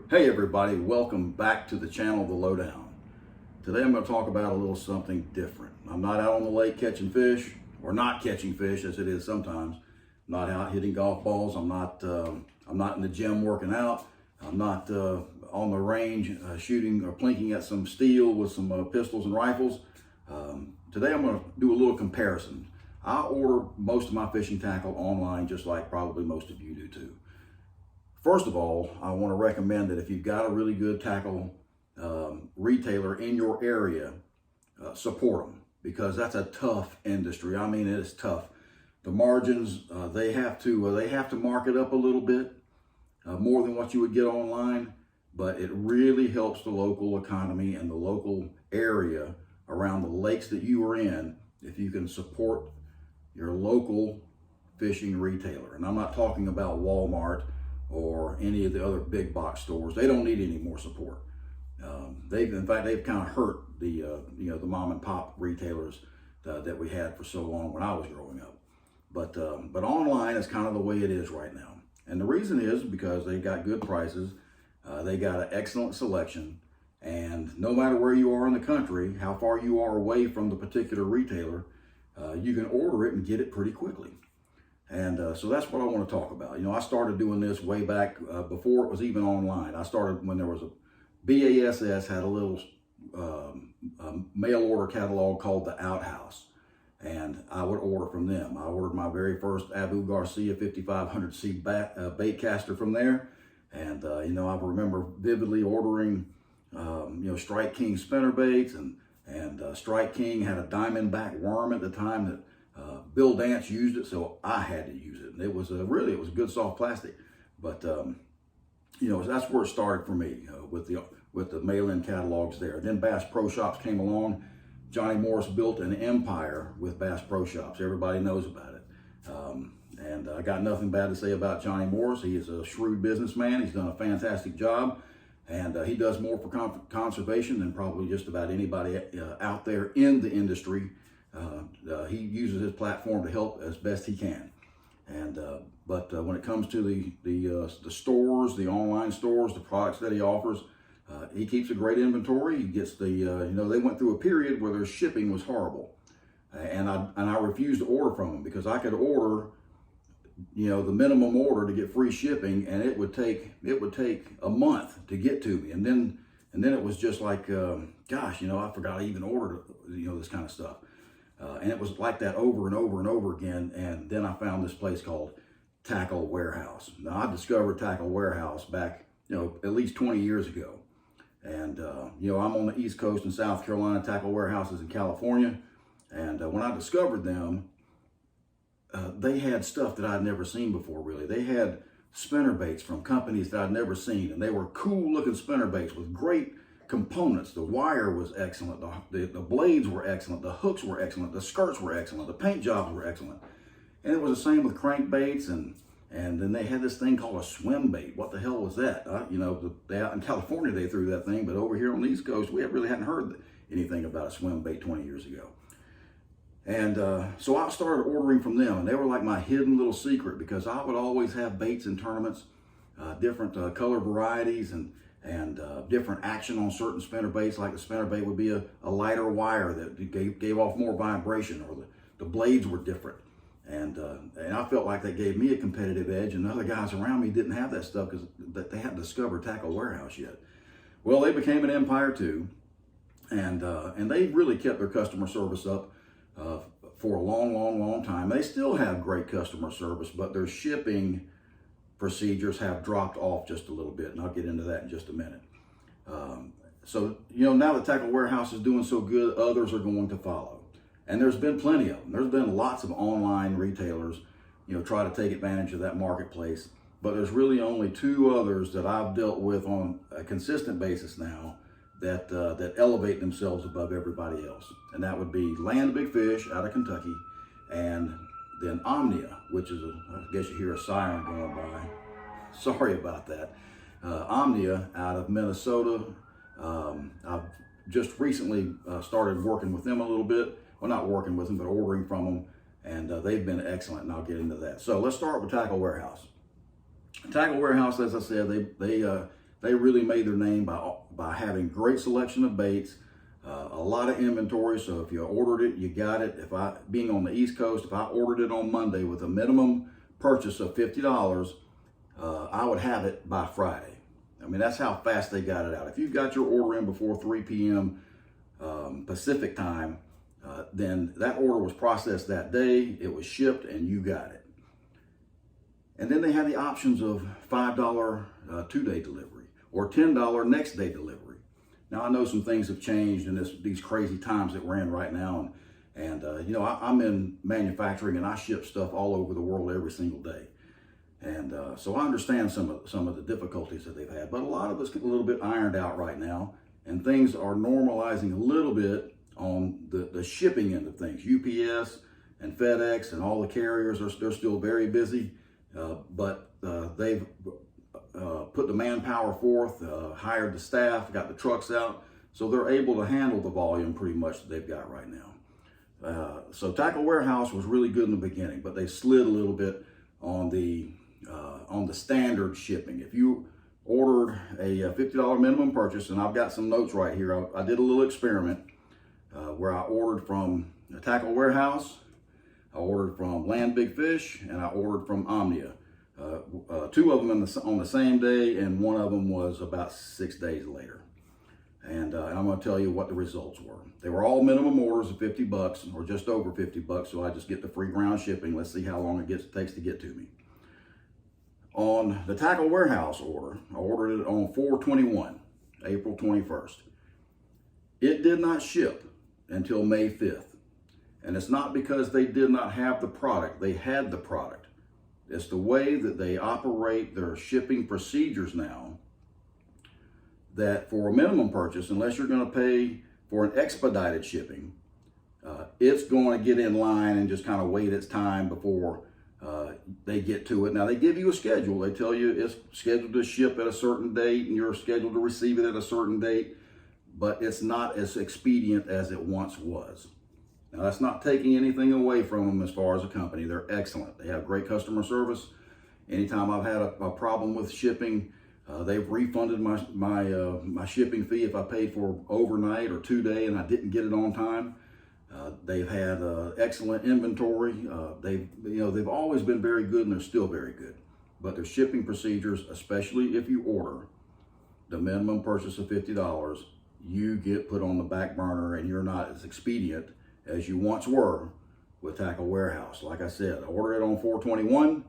Hey everybody, welcome back to the channel, The Lowdown. Today I'm going to talk about a little something different. I'm not out on the lake catching fish, or not catching fish as it is sometimes. I'm not out hitting golf balls. I'm not in the gym working out. I'm not on the range shooting or plinking at some steel with some pistols and rifles. Today I'm going to do a little comparison. I order most of my fishing tackle online, just like probably most of you do too. First of all, I want to recommend that if you've got a really good tackle retailer in your area, support them, because that's a tough industry. I mean, it is tough. The margins, they have to mark it up a little bit more than what you would get online, but it really helps the local economy and the local area around the lakes that you are in if you can support your local fishing retailer. And I'm not talking about Walmart or any of the other big box stores. They don't need any more support. In fact, they've kind of hurt the the mom and pop retailers that we had for so long when I was growing up. But online is kind of the way it is right now. And the reason is because they got good prices, they got an excellent selection, and no matter where you are in the country, how far you are away from the particular retailer, you can order it and get it pretty quickly. And so that's what I want to talk about. You know, I started doing this way back before it was even online. I started when there was a BASS had a little mail order catalog called the Outhouse, and I would order from them. I ordered my very first Abu Garcia 5500C bait caster from there, and I remember vividly ordering Strike King spinner baits, and Strike King had a diamondback worm at the time that Bill Dance used it, so I had to use it. And it was a good soft plastic. But that's where it started for me with the mail-in catalogs there. Then Bass Pro Shops came along. Johnny Morris built an empire with Bass Pro Shops. Everybody knows about it. And I got nothing bad to say about Johnny Morris. He is a shrewd businessman. He's done a fantastic job. And he does more for conservation than probably just about anybody out there in the industry. He uses his platform to help as best he can. And but when it comes to the stores, the online stores, the products that he offers, he keeps a great inventory. He gets they went through a period where their shipping was horrible, and I refused to order from him because I could order the minimum order to get free shipping, and it would take a month to get to me, and then it was just like gosh, I forgot I even ordered this kind of stuff. And it was like that over and over and over again. And then I found this place called Tackle Warehouse. Now, I discovered Tackle Warehouse back, at least 20 years ago. And, I'm on the East Coast in South Carolina. Tackle Warehouse is in California. And when I discovered them, they had stuff that I'd never seen before, really. They had spinner baits from companies that I'd never seen. And they were cool looking spinner baits with great components. The wire was excellent, the blades were excellent, the hooks were excellent, the skirts were excellent, the paint jobs were excellent. And it was the same with crankbaits, and then they had this thing called a swim bait. What the hell was that? Out in California they threw that thing, but over here on the East Coast we really hadn't heard anything about a swim bait 20 years ago. And so I started ordering from them, and they were like my hidden little secret, because I would always have baits in tournaments, different color varieties, and different action on certain spinner baits. Like the spinner bait would be a lighter wire that gave off more vibration, or the blades were different. And I felt like that gave me a competitive edge, and the other guys around me didn't have that stuff because they hadn't discovered Tackle Warehouse yet. Well, they became an empire too, and they really kept their customer service up for a long time. They still have great customer service, but their shipping procedures have dropped off just a little bit, and I'll get into that in just a minute. So now that Tackle Warehouse is doing so good, others are going to follow, and there's been plenty of them. There's been lots of online retailers try to take advantage of that marketplace, but there's really only two others that I've dealt with on a consistent basis now that elevate themselves above everybody else, and that would be Land Big Fish out of Kentucky, and then Omnia, which is I guess you hear a siren going by. Sorry about that. Omnia out of Minnesota. I've just recently started working with them a little bit. Well, not working with them, but ordering from them. And they've been excellent, and I'll get into that. So let's start with Tackle Warehouse. Tackle Warehouse, as I said, They really made their name by having great selection of baits, a lot of inventory. So if you ordered it, you got it. Being on the East Coast, if I ordered it on Monday with a minimum purchase of $50, I would have it by Friday. I mean, that's how fast they got it out. If you got your order in before 3 p.m. Pacific time, then that order was processed that day, it was shipped, and you got it. And then they had the options of $5 2-day delivery or $10 next day delivery. Now, I know some things have changed in these crazy times that we're in right now. And you know, I'm in manufacturing and I ship stuff all over the world every single day. And so I understand some of the difficulties that they've had, but a lot of it's a little bit ironed out right now, and things are normalizing a little bit on the shipping end of things. UPS and FedEx and all the carriers they're still very busy, but they've put the manpower forth, hired the staff, got the trucks out, so they're able to handle the volume pretty much that they've got right now. So Tackle Warehouse was really good in the beginning, but they slid a little bit on the standard shipping. If you ordered a $50 minimum purchase, and I've got some notes right here, I did a little experiment where I ordered from a Tackle Warehouse, I ordered from Land Big Fish, and I ordered from Omnia. 2 of them on the same day, and 1 of them was about 6 days later. And I'm going to tell you what the results were. They were all minimum orders of $50 or just over $50, so I just get the free ground shipping. Let's see how long it takes to get to me. On the Tackle Warehouse order, I ordered it on 4/21, April 21st. It did not ship until May 5th. And it's not because they did not have the product. They had the product. It's the way that they operate their shipping procedures now, that for a minimum purchase, unless you're going to pay for an expedited shipping, it's going to get in line and just kind of wait its time before they get to it. Now, they give you a schedule. They tell you it's scheduled to ship at a certain date and you're scheduled to receive it at a certain date, but it's not as expedient as it once was. Now, that's not taking anything away from them as far as a company. They're excellent. They have great customer service. Anytime I've had a problem with shipping, they've refunded my shipping fee if I paid for overnight or 2-day and I didn't get it on time. They've had excellent inventory. They've always been very good, and they're still very good. But their shipping procedures, especially if you order the minimum purchase of $50, you get put on the back burner, and you're not as expedient as you once were with Tackle Warehouse. Like I said, I ordered it on 4/21.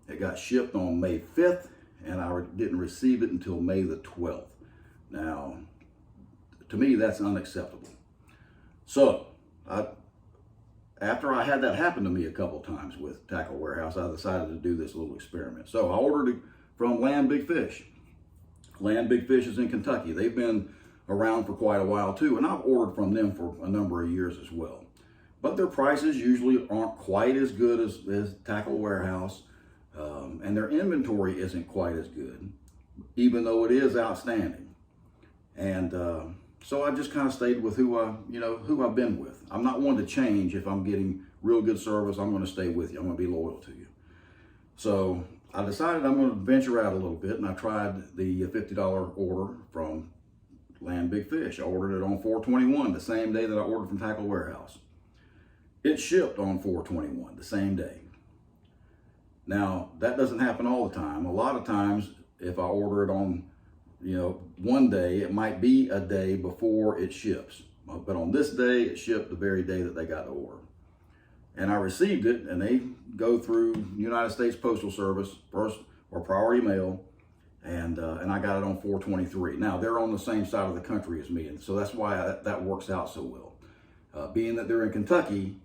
It got shipped on May 5th, and I didn't receive it until May the 12th. Now, to me, that's unacceptable. So, after I had that happen to me a couple times with Tackle Warehouse, I decided to do this little experiment. So I ordered it from Land Big Fish. Land Big Fish is in Kentucky. They've been around for quite a while too, and I've ordered from them for a number of years as well. But their prices usually aren't quite as good as Tackle Warehouse, and their inventory isn't quite as good, even though it is outstanding. And so I just kind of stayed with who I've been with. I'm not one to change. If I'm getting real good service, I'm going to stay with you. I'm going to be loyal to you. So I decided I'm going to venture out a little bit, and I tried the $50 order from Land Big Fish. I ordered it on 4/21, the same day that I ordered from Tackle Warehouse. It shipped on 4/21, the same day. Now, that doesn't happen all the time. A lot of times, if I order it on one day, it might be a day before it ships. But on this day, it shipped the very day that they got the order. And I received it, and they go through United States Postal Service first, or priority mail, and I got it on 4/23. Now, they're on the same side of the country as me, and so that's why that works out so well. Being that they're in Kentucky,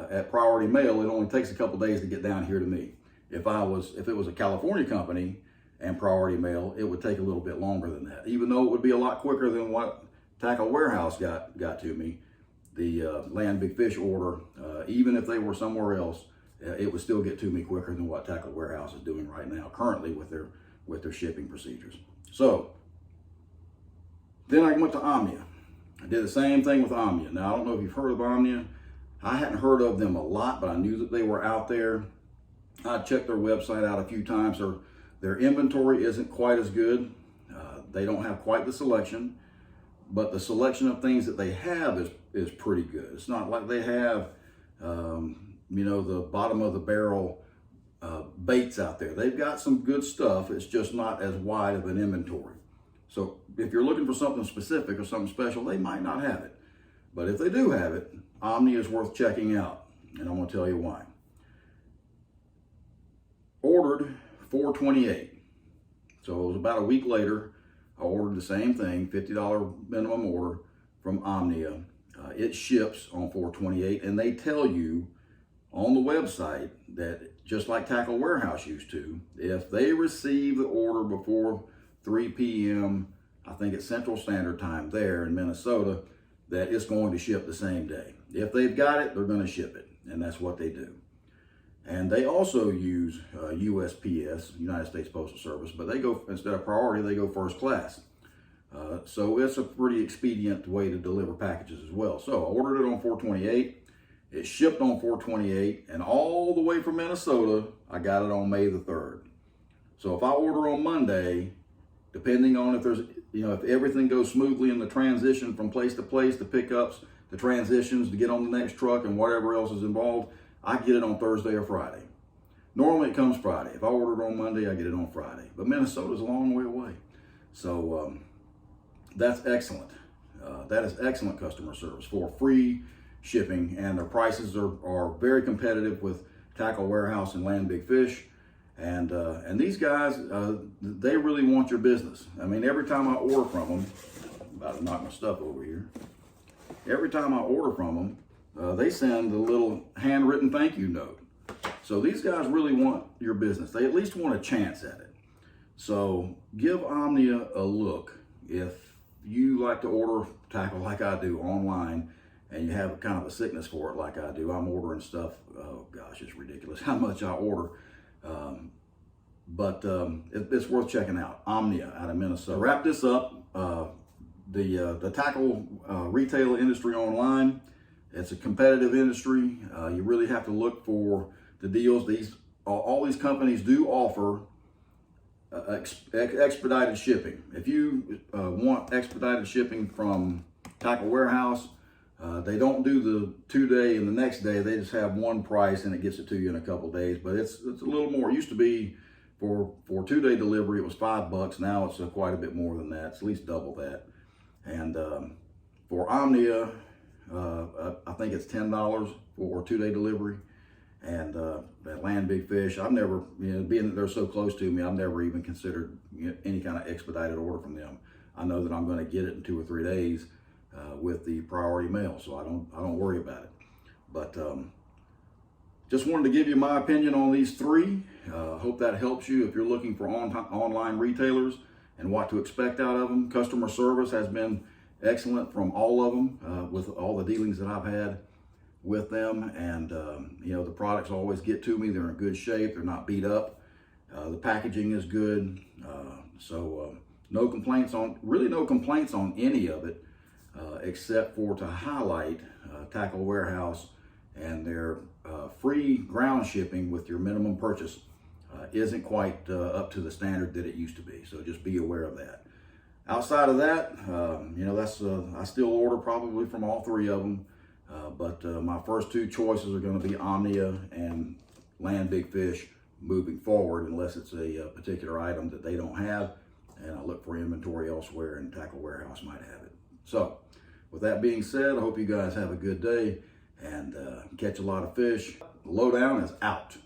at priority mail, it only takes a couple days to get down here to me. If it was a California company and priority mail, it would take a little bit longer than that. Even though it would be a lot quicker than what Tackle Warehouse got to me, the Land Big Fish order, even if they were somewhere else, it would still get to me quicker than what Tackle Warehouse is doing right now, currently with their shipping procedures. So then I went to Omnia. I did the same thing with Omnia. Now, I don't know if you've heard of Omnia. I hadn't heard of them a lot, but I knew that they were out there. I checked their website out a few times. Their inventory isn't quite as good. They don't have quite the selection, but the selection of things that they have is pretty good. It's not like they have, the bottom of the barrel baits out there. They've got some good stuff. It's just not as wide of an inventory. So if you're looking for something specific or something special, they might not have it. But if they do have it, Omnia is worth checking out. And I'm going to tell you why. Ordered $428. So it was about a week later, I ordered the same thing, $50 minimum order from Omnia. It ships on $428, and they tell you on the website that just like Tackle Warehouse used to, if they receive the order before 3 p.m., I think it's Central Standard Time there in Minnesota, that it's going to ship the same day. If they've got it, they're going to ship it, and that's what they do. And they also use USPS, United States Postal Service, but they go, instead of priority, they go first class. So it's a pretty expedient way to deliver packages as well. So I ordered it on $428. It shipped on $428, and all the way from Minnesota, I got it on May the 3rd. So if I order on Monday, depending on if there's, if everything goes smoothly in the transition from place to place, the pickups, the transitions to get on the next truck and whatever else is involved, I get it on Thursday or Friday. Normally it comes Friday. If I order it on Monday, I get it on Friday. But Minnesota's a long way away. So that's excellent. That is excellent customer service for free shipping, and their prices are very competitive with Tackle Warehouse and Land Big Fish. And these guys, they really want your business. I mean, every time I order from them, I'm about to knock my stuff over here. Every time I order from them, they send a little handwritten thank you note. So these guys really want your business. They at least want a chance at it. So give Omnia a look. If you like to order tackle like I do online, and you have kind of a sickness for it like I do, I'm ordering stuff, oh gosh, it's ridiculous how much I order. But it's worth checking out. Omnia out of Minnesota. To wrap this up, the tackle retail industry online, it's a competitive industry. You really have to look for the deals. All these companies do offer expedited shipping. If you want expedited shipping from Tackle Warehouse, they don't do the 2-day and the next day. They just have one price and it gets it to you in a couple days. But it's a little more. It used to be for 2-day delivery, it was $5. Now it's quite a bit more than that. It's at least double that. And for Omnia, I think it's $10 for 2-day delivery. And that Land Big Fish, I've never, being that they're so close to me, I've never even considered any kind of expedited order from them. I know that I'm going to get it in 2 or 3 days with the priority mail, so I don't worry about it. But just wanted to give you my opinion on these 3. Hope that helps you if you're looking for online retailers and what to expect out of them. Customer service has been excellent from all of them with all the dealings that I've had with them, and the products always get to me. They're in good shape. They're not beat up. The packaging is good. So no complaints on any of it, except for to highlight Tackle Warehouse and their free ground shipping with your minimum purchase isn't quite up to the standard that it used to be. So just be aware of that. Outside of that, I still order probably from all 3 of them. But my first 2 choices are going to be Omnia and Land Big Fish moving forward, unless it's a particular item that they don't have, and I look for inventory elsewhere, and Tackle Warehouse might have it. So with that being said, I hope you guys have a good day and catch a lot of fish. The Lowdown is out.